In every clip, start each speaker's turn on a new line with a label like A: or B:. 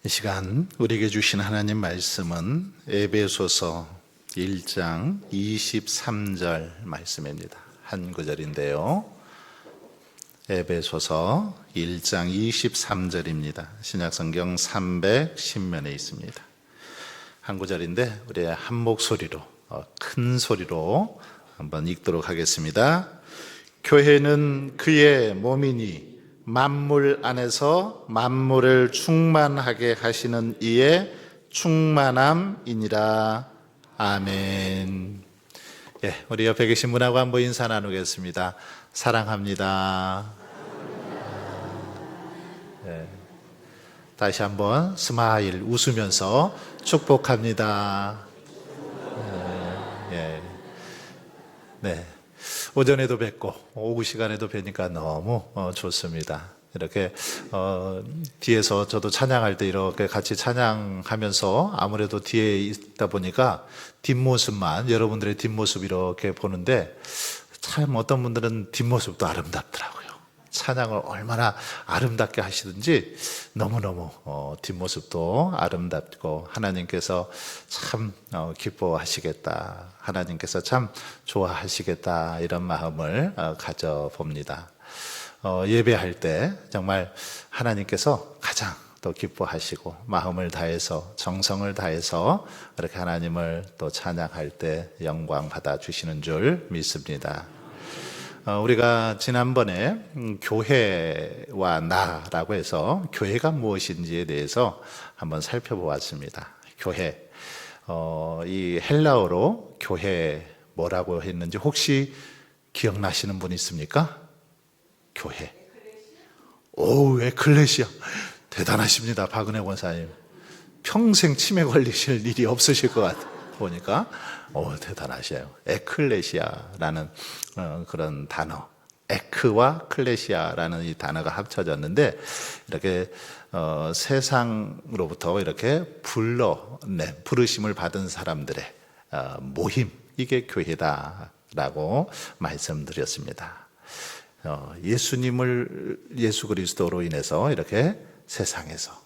A: 이 시간 우리에게 주신 하나님 말씀은 에베소서 1장 23절 말씀입니다. 한 구절인데요. 에베소서 1장 23절입니다. 신약성경 310면에 있습니다. 한 구절인데 우리 한 목소리로 큰 소리로 한번 읽도록 하겠습니다. 교회는 그의 몸이니 만물 안에서 만물을 충만하게 하시는 이의 충만함이니라. 아멘. 예, 우리 옆에 계신 분하고 한번 인사 나누겠습니다. 사랑합니다. 예, 다시 한번 스마일 웃으면서 축복합니다. 예, 네. 오전에도 뵙고 오후 시간에도 뵈니까 너무 좋습니다. 이렇게 뒤에서 저도 찬양할 때 이렇게 같이 찬양하면서 아무래도 뒤에 있다 보니까 뒷모습만, 여러분들의 뒷모습 이렇게 보는데 참 어떤 분들은 뒷모습도 아름답더라고요. 찬양을 얼마나 아름답게 하시든지 너무너무 뒷모습도 아름답고 하나님께서 참 기뻐하시겠다, 하나님께서 참 좋아하시겠다, 이런 마음을 가져봅니다. 예배할 때 정말 하나님께서 가장 또 기뻐하시고 마음을 다해서 정성을 다해서 이렇게 하나님을 또 찬양할 때 영광 받아 주시는 줄 믿습니다. 우리가 지난번에 교회와 나라고 해서 교회가 무엇인지에 대해서 한번 살펴보았습니다. 교회, 이 헬라어로 교회 뭐라고 했는지 혹시 기억나시는 분 있습니까? 교회. 오, 에클레시아. 대단하십니다, 박은혜 권사님. 평생 치매 걸리실 일이 없으실 것 같아요. 보니까 대단하셔요. 에클레시아라는 그런 단어, 에크와 클레시아라는 이 단어가 합쳐졌는데 이렇게 세상으로부터 이렇게 부르심을 받은 사람들의 모임, 이게 교회다라고 말씀드렸습니다. 예수 그리스도로 인해서 이렇게 세상에서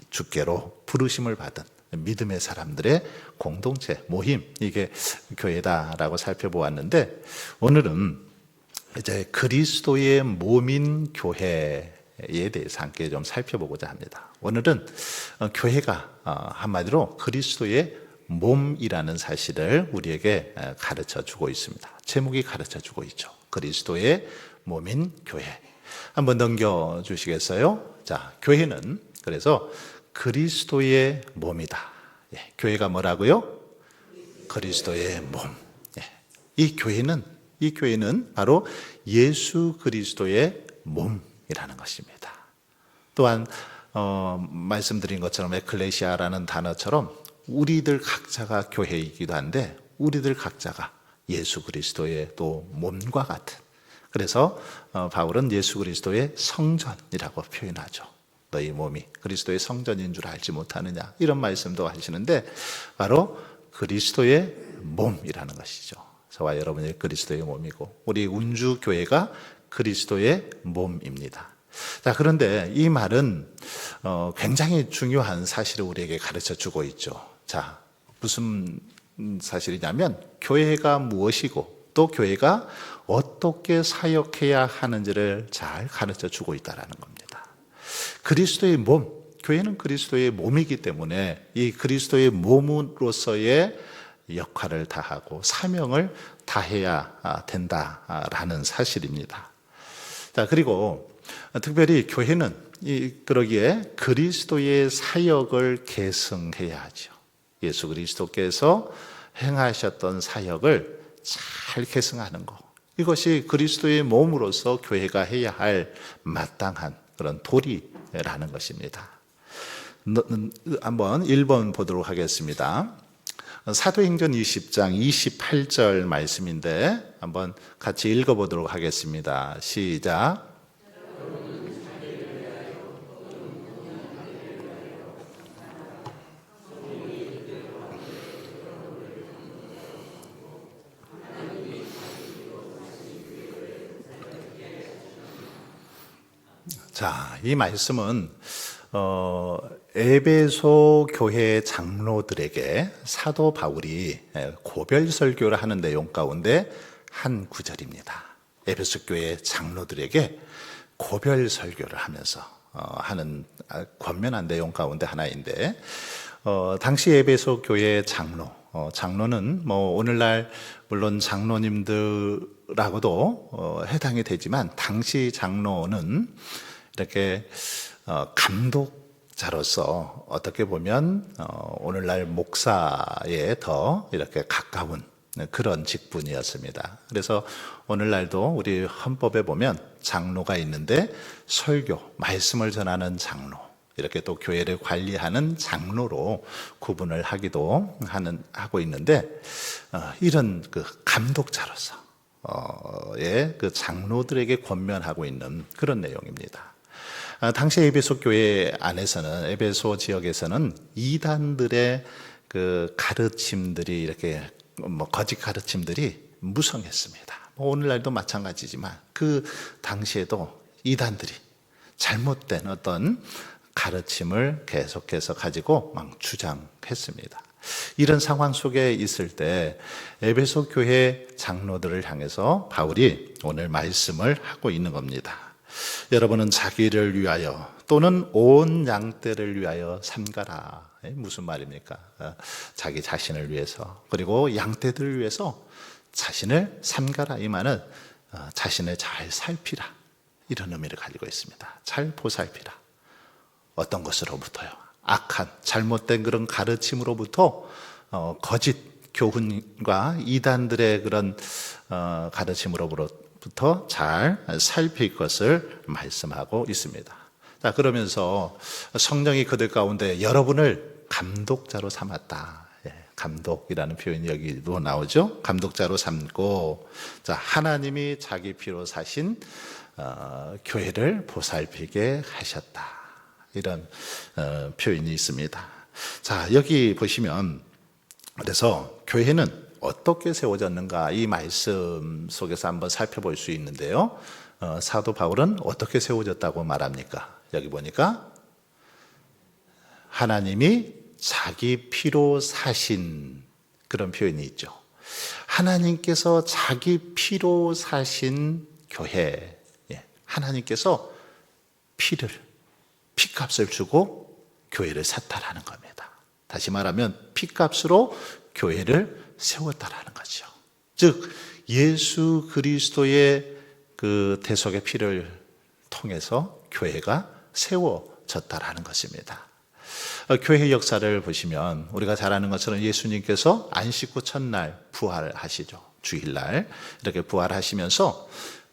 A: 주께로 부르심을 받은 믿음의 사람들의 공동체, 모임, 이게 교회다라고 살펴보았는데 오늘은 이제 그리스도의 몸인 교회에 대해서 함께 좀 살펴보고자 합니다. 오늘은 교회가 한마디로 그리스도의 몸이라는 사실을 우리에게 가르쳐 주고 있습니다. 제목이 가르쳐 주고 있죠. 그리스도의 몸인 교회. 한번 넘겨 주시겠어요? 자, 교회는 그래서 그리스도의 몸이다. 예, 교회가 뭐라고요? 그리스도의 몸. 예, 이 교회는 바로 예수 그리스도의 몸이라는 것입니다. 또한 말씀드린 것처럼 에클레시아라는 단어처럼 우리들 각자가 교회이기도 한데 우리들 각자가 예수 그리스도의 또 몸과 같은, 그래서 바울은 예수 그리스도의 성전이라고 표현하죠. 너희 몸이 그리스도의 성전인 줄 알지 못하느냐, 이런 말씀도 하시는데 바로 그리스도의 몸이라는 것이죠. 저와 여러분이 그리스도의 몸이고 우리 운주교회가 그리스도의 몸입니다. 자, 그런데 이 말은 굉장히 중요한 사실을 우리에게 가르쳐 주고 있죠. 자, 무슨 사실이냐면 교회가 무엇이고 또 교회가 어떻게 사역해야 하는지를 잘 가르쳐 주고 있다는 겁니다. 그리스도의 몸, 교회는 그리스도의 몸이기 때문에 이 그리스도의 몸으로서의 역할을 다하고 사명을 다해야 된다라는 사실입니다. 자, 그리고 특별히 교회는 그러기에 그리스도의 사역을 계승해야 하죠. 예수 그리스도께서 행하셨던 사역을 잘 계승하는 것, 이것이 그리스도의 몸으로서 교회가 해야 할 마땅한 그런 도리라는 것입니다. 한번 1번 보도록 하겠습니다. 사도행전 20장 28절 말씀인데 한번 같이 읽어보도록 하겠습니다. 시작. 자, 이 말씀은 에베소 교회 장로들에게 사도 바울이 고별 설교를 하는 내용 가운데 한 구절입니다. 에베소 교회 장로들에게 고별 설교를 하면서 하는 권면한 내용 가운데 하나인데, 당시 에베소 교회 장로는 오늘날 물론 장로님들하고도 해당이 되지만, 당시 장로는 이렇게 감독자로서 어떻게 보면 오늘날 목사에 더 이렇게 가까운 그런 직분이었습니다. 그래서 오늘날도 우리 헌법에 보면 장로가 있는데, 설교, 말씀을 전하는 장로, 이렇게 또 교회를 관리하는 장로로 구분을 하고 있는데, 이런 그 감독자로서 그 장로들에게 권면하고 있는 그런 내용입니다. 당시 에베소 교회 안에서는, 에베소 지역에서는 이단들의 그 가르침들이 이렇게 거짓 가르침들이 무성했습니다. 오늘날도 마찬가지지만 그 당시에도 이단들이 잘못된 어떤 가르침을 계속해서 가지고 막 주장했습니다. 이런 상황 속에 있을 때 에베소 교회 장로들을 향해서 바울이 오늘 말씀을 하고 있는 겁니다. 여러분은 자기를 위하여 또는 온 양떼를 위하여 삼가라. 무슨 말입니까? 자기 자신을 위해서, 그리고 양떼들을 위해서 자신을 삼가라. 이 말은 자신을 잘 살피라, 이런 의미를 가지고 있습니다. 잘 보살피라. 어떤 것으로부터요? 악한 잘못된 그런 가르침으로부터, 거짓 교훈과 이단들의 그런 가르침으로부터 잘 살필 것을 말씀하고 있습니다. 자, 그러면서 성령이 그들 가운데 여러분을 감독자로 삼았다. 감독이라는 표현이 여기도 나오죠. 감독자로 삼고, 자, 하나님이 자기 피로 사신 교회를 보살피게 하셨다. 이런 표현이 있습니다. 자, 여기 보시면, 그래서 교회는 어떻게 세워졌는가, 이 말씀 속에서 한번 살펴볼 수 있는데요. 사도 바울은 어떻게 세워졌다고 말합니까? 여기 보니까 하나님이 자기 피로 사신, 그런 표현이 있죠. 하나님께서 자기 피로 사신 교회, 하나님께서 피값을 주고 교회를 샀다라는 겁니다. 다시 말하면 피값으로 교회를 세웠다라는 거죠. 즉 예수 그리스도의 그 대속의 피를 통해서 교회가 세워졌다라는 것입니다. 교회 역사를 보시면 우리가 잘 아는 것처럼 예수님께서 안식 후 첫날 부활하시죠. 주일날 이렇게 부활하시면서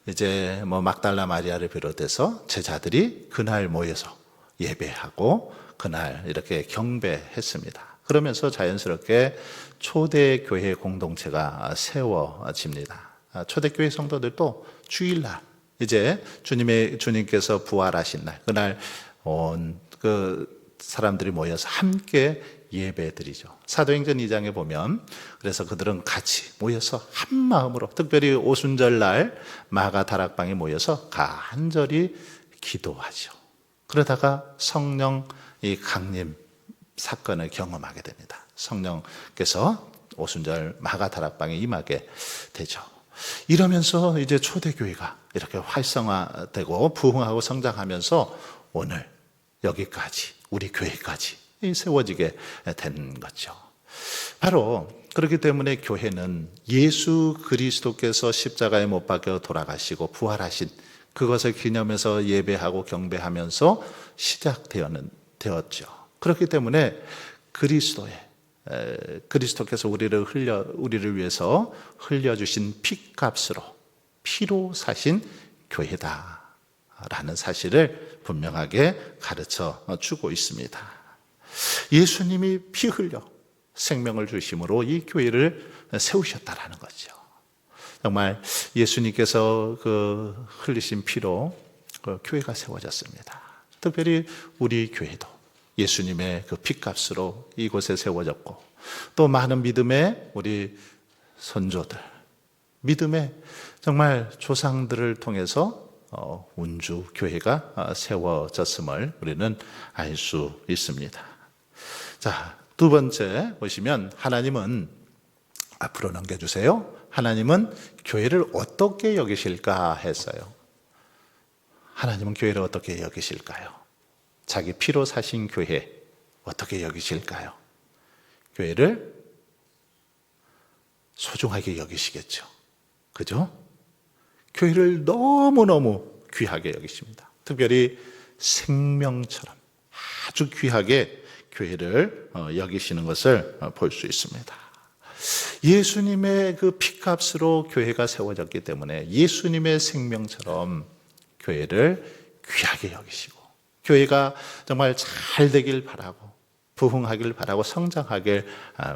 A: 이제 막달라 마리아를 비롯해서 제자들이 그날 모여서 예배하고 그날 이렇게 경배했습니다. 그러면서 자연스럽게 초대교회 공동체가 세워집니다. 초대교회 성도들도 주일날, 이제 주님께서 부활하신 날, 그날 그 사람들이 모여서 함께 예배드리죠. 사도행전 2장에 보면, 그래서 그들은 같이 모여서 한 마음으로, 특별히 오순절날 마가다락방에 모여서 간절히 기도하죠. 그러다가 성령 이 강림 사건을 경험하게 됩니다. 성령께서 오순절 마가다락방에 임하게 되죠. 이러면서 이제 초대교회가 이렇게 활성화되고 부흥하고 성장하면서 오늘 여기까지, 우리 교회까지 세워지게 된 거죠. 바로 그렇기 때문에 교회는 예수 그리스도께서 십자가에 못 박혀 돌아가시고 부활하신 그것을 기념해서 예배하고 경배하면서 시작되었죠. 그렇기 때문에 그리스도께서 우리를 위해서 흘려주신 피값으로, 피로 사신 교회다라는 사실을 분명하게 가르쳐 주고 있습니다. 예수님이 피 흘려 생명을 주심으로 이 교회를 세우셨다라는 거죠. 정말 예수님께서 그 흘리신 피로 그 교회가 세워졌습니다. 특별히 우리 교회도 예수님의 그 피값으로 이곳에 세워졌고, 또 많은 믿음의 우리 선조들, 믿음의 정말 조상들을 통해서 운주 교회가 세워졌음을 우리는 알 수 있습니다. 자, 두 번째 보시면 하나님은, 앞으로 넘겨주세요. 하나님은 교회를 어떻게 여기실까 했어요. 하나님은 교회를 어떻게 여기실까요? 자기 피로 사신 교회 어떻게 여기실까요? 교회를 소중하게 여기시겠죠. 그죠? 교회를 너무너무 귀하게 여기십니다. 특별히 생명처럼 아주 귀하게 교회를 여기시는 것을 볼 수 있습니다. 예수님의 그 피값으로 교회가 세워졌기 때문에 예수님의 생명처럼 교회를 귀하게 여기시고, 교회가 정말 잘 되길 바라고 부흥하길 바라고 성장하길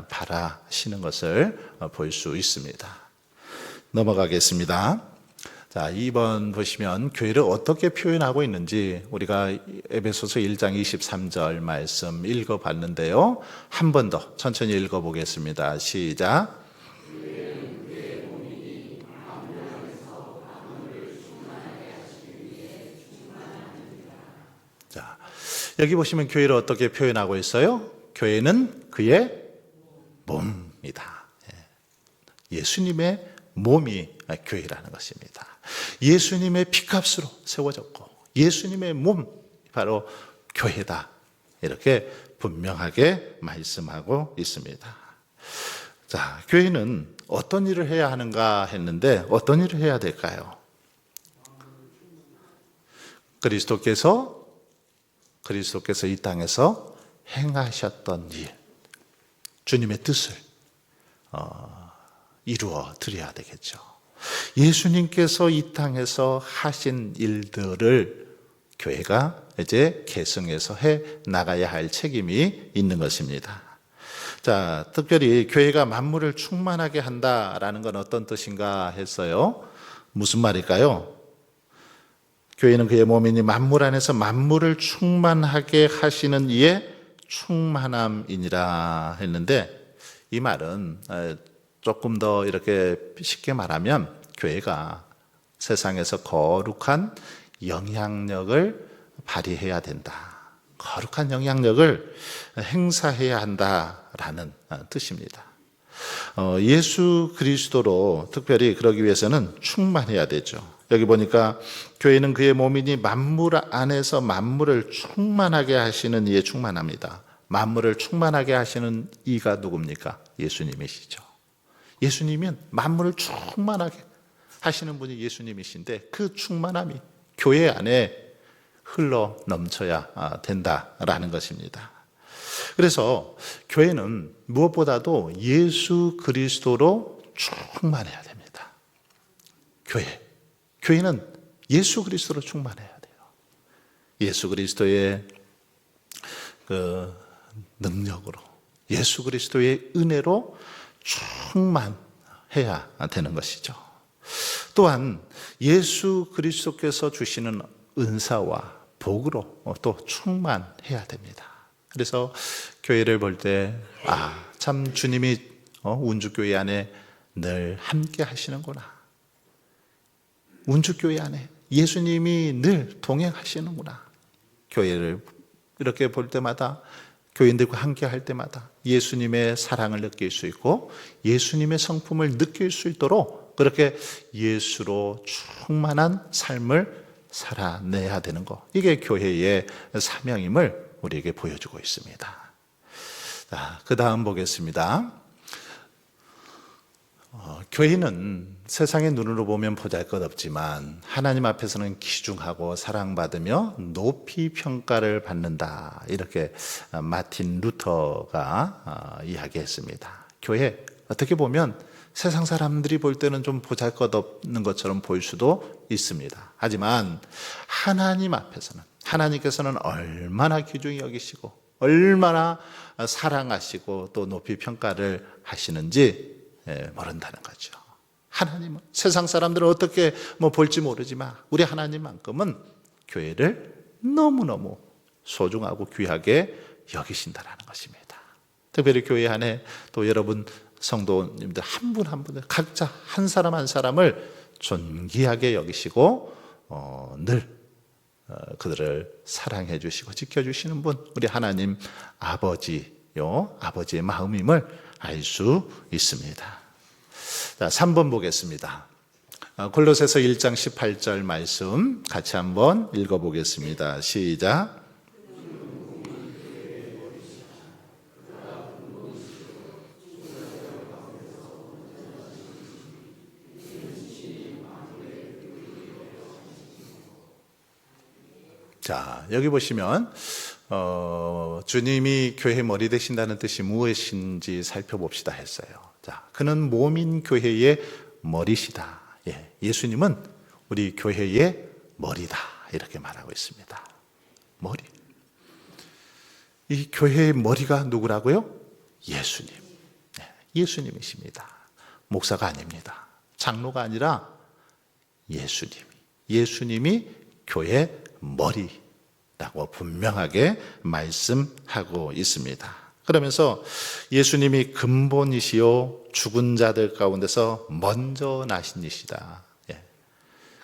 A: 바라시는 것을 볼 수 있습니다. 넘어가겠습니다. 자, 2번 보시면 교회를 어떻게 표현하고 있는지 우리가 에베소서 1장 23절 말씀 읽어봤는데요. 한 번 더 천천히 읽어보겠습니다. 시작. 자, 여기 보시면 교회를 어떻게 표현하고 있어요? 교회는 그의 몸이다. 예수님의 몸이 교회라는 것입니다. 예수님의 피값으로 세워졌고 예수님의 몸, 바로 교회다. 이렇게 분명하게 말씀하고 있습니다. 자, 교회는 어떤 일을 해야 하는가 했는데 어떤 일을 해야 될까요? 그리스도께서 이 땅에서 행하셨던 일, 주님의 뜻을 이루어 드려야 되겠죠. 예수님께서 이 땅에서 하신 일들을 교회가 이제 계승해서 해 나가야 할 책임이 있는 것입니다. 자, 특별히 교회가 만물을 충만하게 한다라는 건 어떤 뜻인가 했어요. 무슨 말일까요? 교회는 그의 몸이니 만물 안에서 만물을 충만하게 하시는 이의 충만함이니라 했는데, 이 말은 조금 더 이렇게 쉽게 말하면 교회가 세상에서 거룩한 영향력을 발휘해야 된다. 거룩한 영향력을 행사해야 한다라는 뜻입니다. 예수 그리스도로 특별히 그러기 위해서는 충만해야 되죠. 여기 보니까 교회는 그의 몸이니 만물 안에서 만물을 충만하게 하시는 이에 충만합니다. 만물을 충만하게 하시는 이가 누굽니까? 예수님이시죠. 예수님은 만물을 충만하게 하시는 분이 예수님이신데 그 충만함이 교회 안에 흘러 넘쳐야 된다라는 것입니다. 그래서 교회는 무엇보다도 예수 그리스도로 충만해야 됩니다. 교회는 예수 그리스도로 충만해야 돼요. 예수 그리스도의 그 능력으로, 예수 그리스도의 은혜로 충만해야 되는 것이죠. 또한 예수 그리스도께서 주시는 은사와 복으로 또 충만해야 됩니다. 그래서 교회를 볼 때 참 주님이 운주교회 안에 늘 함께 하시는구나. 운주교회 안에 예수님이 늘 동행하시는구나. 교회를 이렇게 볼 때마다, 교인들과 함께 할 때마다 예수님의 사랑을 느낄 수 있고 예수님의 성품을 느낄 수 있도록 그렇게 예수로 충만한 삶을 살아내야 되는 것, 이게 교회의 사명임을 우리에게 보여주고 있습니다. 자, 그 다음 보겠습니다. 교회는 세상의 눈으로 보면 보잘것없지만 하나님 앞에서는 귀중하고 사랑받으며 높이 평가를 받는다. 이렇게 마틴 루터가 이야기했습니다. 교회, 어떻게 보면 세상 사람들이 볼 때는 좀 보잘것없는 것처럼 보일 수도 있습니다. 하지만 하나님 앞에서는, 하나님께서는 얼마나 귀중히 여기시고 얼마나 사랑하시고 또 높이 평가를 하시는지 모른다는 거죠. 하나님은, 세상 사람들은 어떻게 볼지 모르지만 우리 하나님만큼은 교회를 너무너무 소중하고 귀하게 여기신다라는 것입니다. 특별히 교회 안에 또 여러분 성도님들 한 분 한 분을 각자 한 사람 한 사람을 존귀하게 여기시고 늘 그들을 사랑해 주시고 지켜주시는 분, 우리 하나님 아버지요, 아버지의 마음임을 알 수 있습니다. 자, 3번 보겠습니다. 골로새서 1장 18절 말씀 같이 한번 읽어보겠습니다. 시작. 자, 여기 보시면 주님이 교회 머리 되신다는 뜻이 무엇인지 살펴봅시다 했어요. 자, 그는 몸인 교회의 머리시다. 예, 예수님은 우리 교회의 머리다, 이렇게 말하고 있습니다. 머리. 이 교회의 머리가 누구라고요? 예수님. 네, 예수님이십니다. 목사가 아닙니다. 장로가 아니라 예수님이 교회 머리라고 분명하게 말씀하고 있습니다. 그러면서 예수님이 근본이시요 죽은 자들 가운데서 먼저 나신 이시다. 예,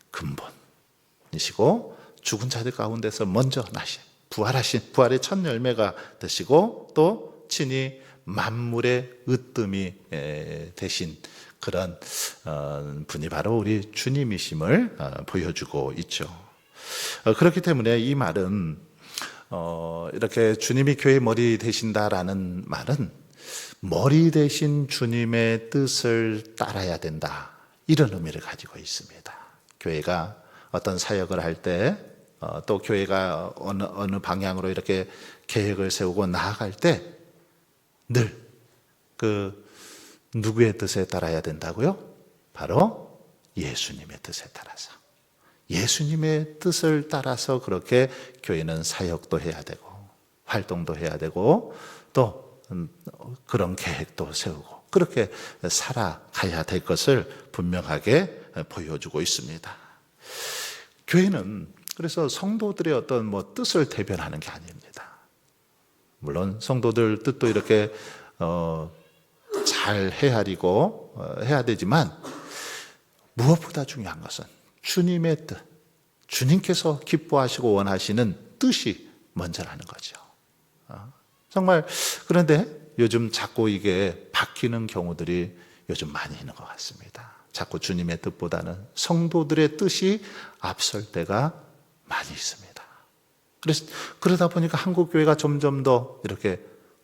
A: 근본이시고 죽은 자들 가운데서 먼저 나신, 부활의 첫 열매가 되시고 또 친히 만물의 으뜸이 되신 그런 분이 바로 우리 주님이심을 보여주고 있죠. 그렇기 때문에 이 말은 이렇게 주님이 교회의 머리 되신다라는 말은 머리 되신 주님의 뜻을 따라야 된다, 이런 의미를 가지고 있습니다. 교회가 어떤 사역을 할 때 또 교회가 어느 방향으로 이렇게 계획을 세우고 나아갈 때 늘 그 누구의 뜻에 따라야 된다고요? 바로 예수님의 뜻에 따라서, 예수님의 뜻을 따라서 그렇게 교회는 사역도 해야 되고 활동도 해야 되고 또 그런 계획도 세우고 그렇게 살아가야 될 것을 분명하게 보여주고 있습니다. 교회는 그래서 성도들의 어떤 뜻을 대변하는 게 아닙니다. 물론 성도들 뜻도 이렇게 잘 헤아리고 해야 되지만 무엇보다 중요한 것은 주님의 뜻, 주님께서 기뻐하시고 원하시는 뜻이 먼저라는 거죠. 정말 그런데 요즘 자꾸 이게 바뀌는 경우들이 요즘 많이 있는 것 같습니다. 자꾸 주님의 뜻보다는 성도들의 뜻이 앞설 때가 많이 있습니다. 그래서 그러다 보니까 한국 교회가 점점 더 이렇게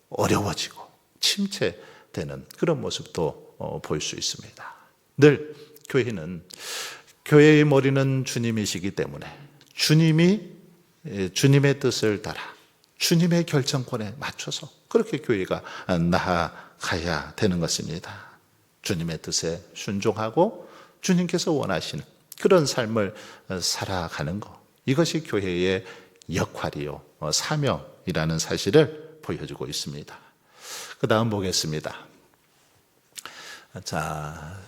A: 어려워지고 침체되는 그런 모습도 볼 수 있습니다. 늘 교회는, 교회의 머리는 주님이시기 때문에 주님의 뜻을 따라 주님의 결정권에 맞춰서 그렇게 교회가 나아가야 되는 것입니다. 주님의 뜻에 순종하고 주님께서 원하시는 그런 삶을 살아가는 것, 이것이 교회의 역할이요, 사명이라는 사실을 보여주고 있습니다. 그 다음 보겠습니다. 자,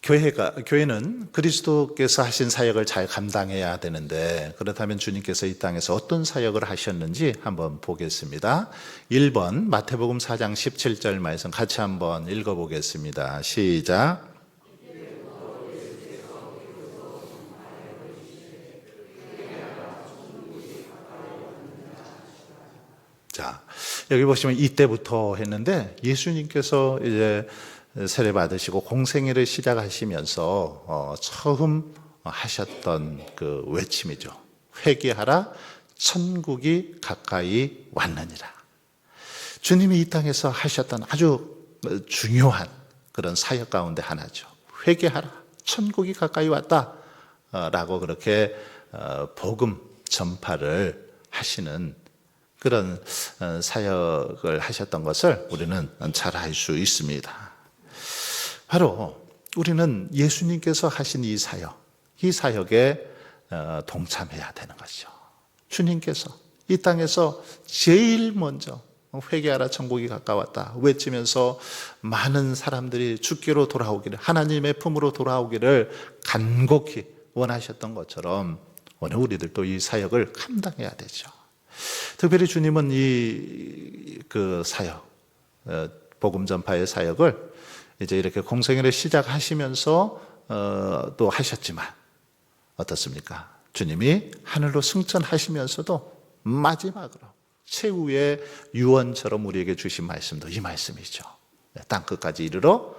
A: 교회는 그리스도께서 하신 사역을 잘 감당해야 되는데, 그렇다면 주님께서 이 땅에서 어떤 사역을 하셨는지 한번 보겠습니다. 1번 마태복음 4장 17절 말씀 같이 한번 읽어보겠습니다. 시작. 자, 여기 보시면 이때부터 했는데 예수님께서 이제 세례 받으시고 공생애를 시작하시면서 처음 하셨던 그 외침이죠. 회개하라, 천국이 가까이 왔느니라. 주님이 이 땅에서 하셨던 아주 중요한 그런 사역 가운데 하나죠. 회개하라, 천국이 가까이 왔다 라고 그렇게 복음 전파를 하시는 그런 사역을 하셨던 것을 우리는 잘 알 수 있습니다. 바로 우리는 예수님께서 하신 이 사역에 동참해야 되는 것이죠. 주님께서 이 땅에서 제일 먼저 회개하라, 천국이 가까웠다 외치면서 많은 사람들이 주께로 돌아오기를, 하나님의 품으로 돌아오기를 간곡히 원하셨던 것처럼 오늘 우리들도 이 사역을 감당해야 되죠. 특별히 주님은 그 사역, 복음 전파의 사역을 이제 이렇게 공생애를 시작하시면서 또 하셨지만 어떻습니까? 주님이 하늘로 승천하시면서도 마지막으로 최후의 유언처럼 우리에게 주신 말씀도 이 말씀이죠. 땅 끝까지 이르러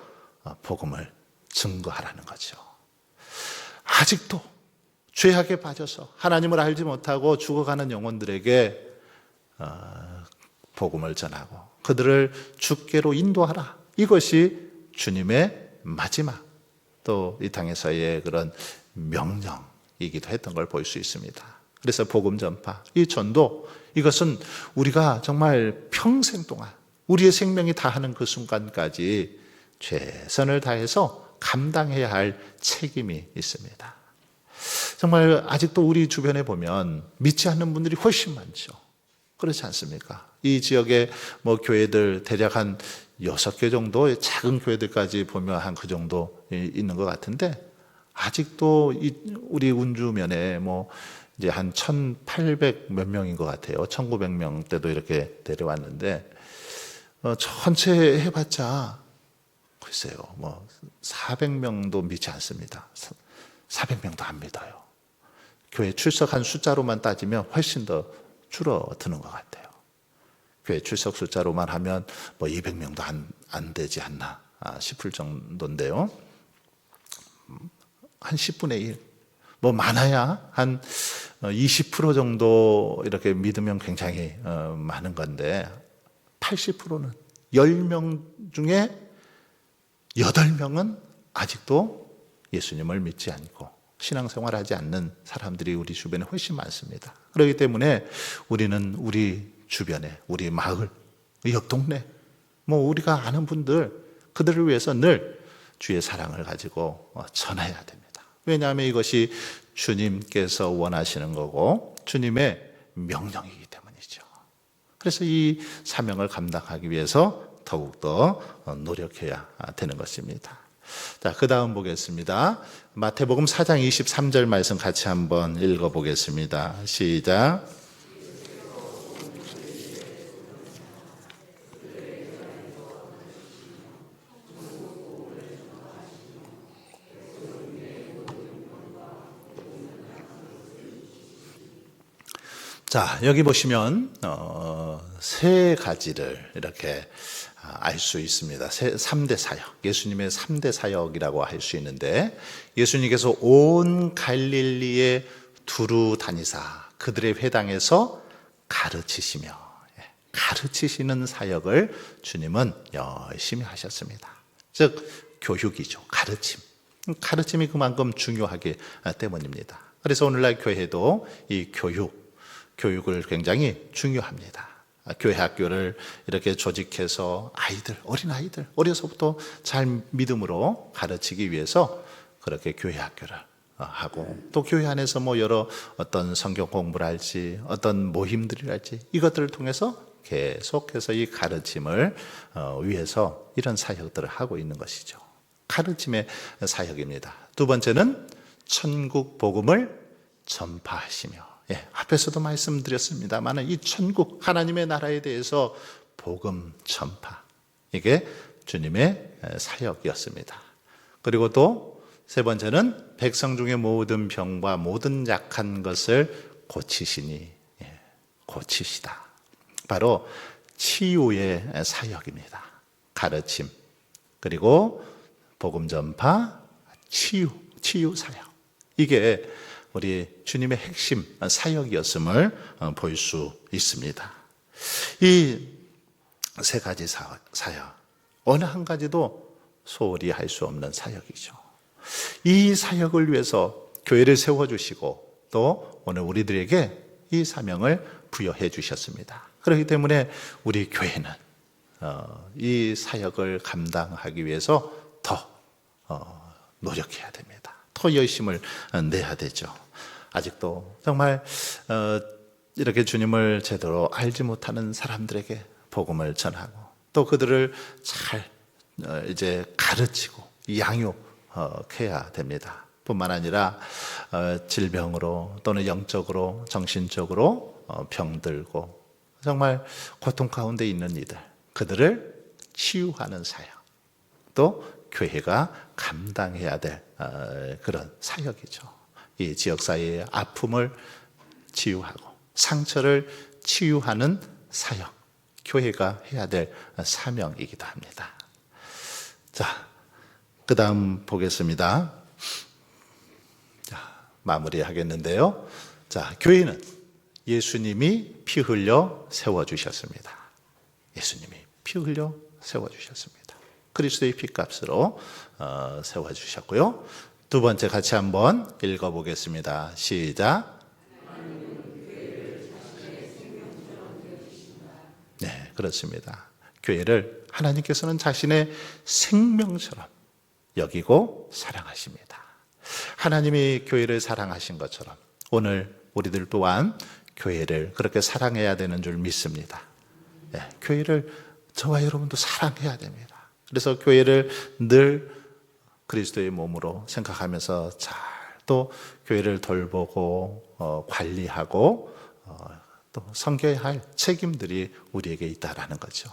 A: 복음을 증거하라는 거죠. 아직도 죄악에 빠져서 하나님을 알지 못하고 죽어가는 영혼들에게 복음을 전하고 그들을 주께로 인도하라. 이것이 주님의 마지막 또 이 땅에서의 그런 명령이기도 했던 걸 볼 수 있습니다. 그래서 복음 전파, 이 전도, 이것은 우리가 정말 평생 동안 우리의 생명이 다하는 그 순간까지 최선을 다해서 감당해야 할 책임이 있습니다. 정말 아직도 우리 주변에 보면 믿지 않는 분들이 훨씬 많죠. 그렇지 않습니까? 이 지역에 교회들 대략 한 6개 정도의 작은 교회들까지 보면 한 그 정도 있는 것 같은데, 아직도 우리 운주면에 이제 한 1,800 몇 명인 것 같아요. 1,900명 때도 이렇게 데려왔는데, 전체 해봤자, 글쎄요, 400명도 믿지 않습니다. 400명도 안 믿어요. 교회 출석한 숫자로만 따지면 훨씬 더 줄어드는 것 같아요. 교회 출석 숫자로만 하면 200명도 안 되지 않나 싶을 정도인데요. 한 10분의 1. 많아야 한 20% 정도 이렇게 믿으면 굉장히 많은 건데, 80%는 10명 중에 8명은 아직도 예수님을 믿지 않고 신앙생활하지 않는 사람들이 우리 주변에 훨씬 많습니다. 그렇기 때문에 우리는 우리 주변에, 우리 마을, 옆 동네, 우리가 아는 분들, 그들을 위해서 늘 주의 사랑을 가지고 전해야 됩니다. 왜냐하면 이것이 주님께서 원하시는 거고 주님의 명령이기 때문이죠. 그래서 이 사명을 감당하기 위해서 더욱더 노력해야 되는 것입니다. 자, 그 다음 보겠습니다. 마태복음 4장 23절 말씀 같이 한번 읽어보겠습니다. 시작. 자, 여기 보시면 세 가지를 이렇게 알 수 있습니다. 3대 사역, 예수님의 3대 사역이라고 할 수 있는데, 예수님께서 온 갈릴리에 두루 다니사 그들의 회당에서 가르치시는 사역을 주님은 열심히 하셨습니다. 즉 교육이죠. 가르침이 그만큼 중요하기 때문입니다. 그래서 오늘날 교회도 이 교육을 굉장히 중요합니다. 교회 학교를 이렇게 조직해서 어린아이들, 어려서부터 잘 믿음으로 가르치기 위해서 그렇게 교회 학교를 하고, 또 교회 안에서 여러 어떤 성경 공부를 할지, 어떤 모임들을 할지, 이것들을 통해서 계속해서 이 가르침을 위해서 이런 사역들을 하고 있는 것이죠. 가르침의 사역입니다. 두 번째는 천국 복음을 전파하시며, 앞에서도 말씀드렸습니다만 이 천국 하나님의 나라에 대해서 복음 전파, 이게 주님의 사역이었습니다. 그리고 또 세 번째는 백성 중에 모든 병과 모든 약한 것을 고치시다. 바로 치유의 사역입니다. 가르침, 그리고 복음 전파, 치유 사역. 이게 우리 주님의 핵심 사역이었음을 볼 수 있습니다. 이 세 가지 사역, 어느 한 가지도 소홀히 할 수 없는 사역이죠. 이 사역을 위해서 교회를 세워주시고 또 오늘 우리들에게 이 사명을 부여해 주셨습니다. 그렇기 때문에 우리 교회는 이 사역을 감당하기 위해서 더 노력해야 됩니다. 더 열심을 내야 되죠. 아직도 정말 이렇게 주님을 제대로 알지 못하는 사람들에게 복음을 전하고, 또 그들을 잘 이제 가르치고 양육해야 됩니다. 뿐만 아니라 질병으로 또는 영적으로, 정신적으로 병들고 정말 고통 가운데 있는 이들, 그들을 치유하는 사역, 또 교회가 감당해야 될 그런 사역이죠. 이 지역사회의 아픔을 치유하고 상처를 치유하는 사역, 교회가 해야 될 사명이기도 합니다. 자, 그 다음 보겠습니다. 자, 마무리하겠는데요. 자, 교회는 예수님이 피 흘려 세워주셨습니다. 예수님이 피 흘려 세워주셨습니다. 그리스도의 피값으로 세워주셨고요. 두 번째 같이 한번 읽어보겠습니다. 시작. 네, 그렇습니다. 교회를 하나님께서는 자신의 생명처럼 여기고 사랑하십니다. 하나님이 교회를 사랑하신 것처럼 오늘 우리들 또한 교회를 그렇게 사랑해야 되는 줄 믿습니다. 네, 교회를 저와 여러분도 사랑해야 됩니다. 그래서 교회를 늘 그리스도의 몸으로 생각하면서 잘 또 교회를 돌보고 관리하고 또 섬겨야 할 책임들이 우리에게 있다라는 거죠.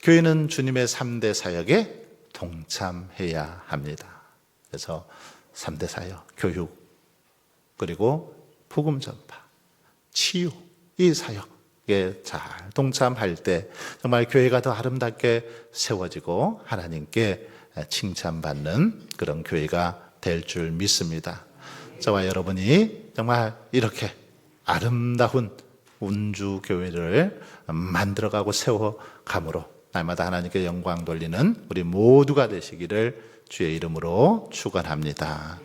A: 교회는 주님의 3대 사역에 동참해야 합니다. 그래서 3대 사역, 교육, 그리고 복음 전파, 치유, 이 사역에 잘 동참할 때 정말 교회가 더 아름답게 세워지고 하나님께 칭찬받는 그런 교회가 될 줄 믿습니다. 저와 여러분이 정말 이렇게 아름다운 운주교회를 만들어가고 세워감으로 날마다 하나님께 영광 돌리는 우리 모두가 되시기를 주의 이름으로 축원합니다.